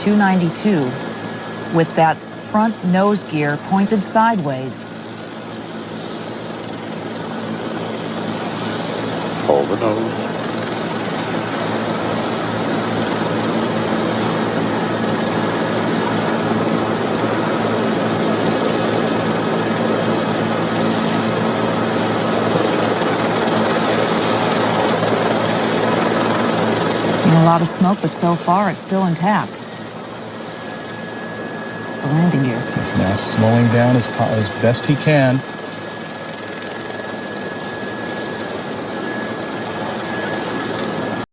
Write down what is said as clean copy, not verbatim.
292 with that front nose gear pointed sideways. Hold the nose. Seen a lot of smoke, but so far it's still intact. The landing gear. He's now slowing down as best he can.